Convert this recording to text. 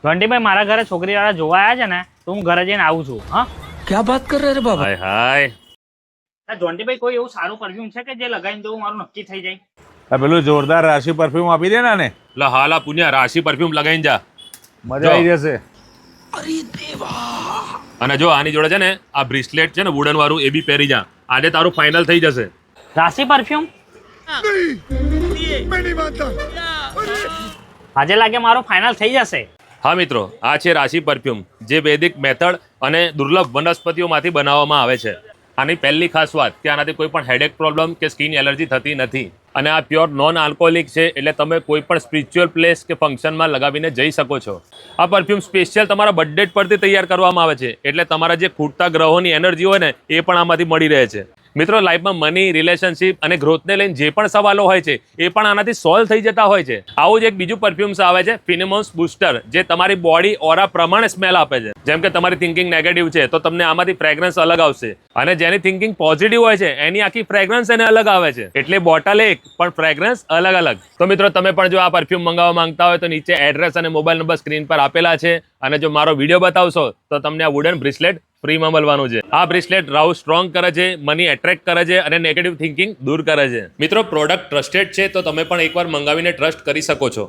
ઘંટીભાઈ મારા ઘરે છોકરી વાળા જોવા આવ્યા છે ને તો હું ઘરે જઈને આવું છું. હા क्या बात कर रहे रे बाबा? હાય હાય જોન્ટીભાઈ કોઈ એવું સારું પરફ્યુમ છે કે જે લગાવીને તો મારું નક્કી થઈ જાય? આ પેલું જોરદાર રાશિ પરફ્યુમ આપી દે ને એટલે હાલ આ પુણ્ય રાશિ પરફ્યુમ લગાઈને જા. મજા આવી જશે. અને જો આની જોડે છે ને આ બ્રેસલેટ છે ને વુડન વાળું એ બી પહેરી જા. આજે તારું ફાઇનલ થઈ જશે. રાશિ પરફ્યુમ આજે લાગે મારું ફાઇનલ થઈ જશે. હા મિત્રો, આ છે રાશિ પરફ્યુમ જે વૈદિક મેથડ અને દુર્લભ વનસ્પતિઓમાંથી બનાવવામાં આવે છે. આની પહેલી ખાસ વાત કે આનાથી કોઈ પણ હેડેક પ્રોબ્લેમ કે સ્કિન એલર્જી થતી નથી અને આ પ્યોર નોન આલ્કોહોલિક છે એટલે તમે કોઈ પણ સ્પિરિચ્યુઅલ પ્લેસ કે ફંક્શનમાં લગાવીને જઈ શકો છો. આ પરફ્યુમ સ્પેશિયલ તમારા બર્થડે પરથી તૈયાર કરવામાં આવે છે એટલે તમારા જે ખૂટતા ગ્રહોની એનર્જી હોય ને એ પણ આમાંથી મળી રહે છે. મિત્રો, લાઈફમાં મની, રિલેશનશિપ અને ગ્રોથને લઈને જે પણ સવાલો હોય છે એ પણ આનાથી સોલ્વ થઈ જતા હોય છે. આવું જ એક બીજું પરફ્યુમ્સ આવે છે ફિનેમોન્સ બૂસ્ટર, જે તમારી બોડી ઓરા પ્રમાણે સ્મેલ આપે છે. જેમ કે તમારી થિંકિંગ નેગેટિવ છે તો તમને આમાંથી ફ્રેગ્રન્સ અલગ આવશે અને જેની થિંકિંગ પોઝિટિવ હોય છે એની આખી ફ્રેગ્રન્સ એને અલગ આવે છે. એટલે બોટલ એક પણ ફ્રેગ્રન્સ અલગ અલગ. તો મિત્રો, તમે પણ જો આ પરફ્યુમ મંગાવવા માંગતા હોય તો નીચે એડ્રેસ અને મોબાઈલ નંબર સ્ક્રીન પર આપેલા છે અને જો મારો વિડીયો બતાવશો તો તમને આ વુડન બ્રેસલેટ ફ્રીમાં મળવાનું છે. આ બ્રેસલેટ રાઉ સ્ટ્રોંગ કરે છે, મની એટ્રેક્ટ કરે છે અને નેગેટિવ થિંકિંગ દૂર કરે છે. મિત્રો, પ્રોડક્ટ ટ્રસ્ટેડ છે તો તમે પણ એકવાર મંગાવીને ટ્રસ્ટ કરી શકો છો.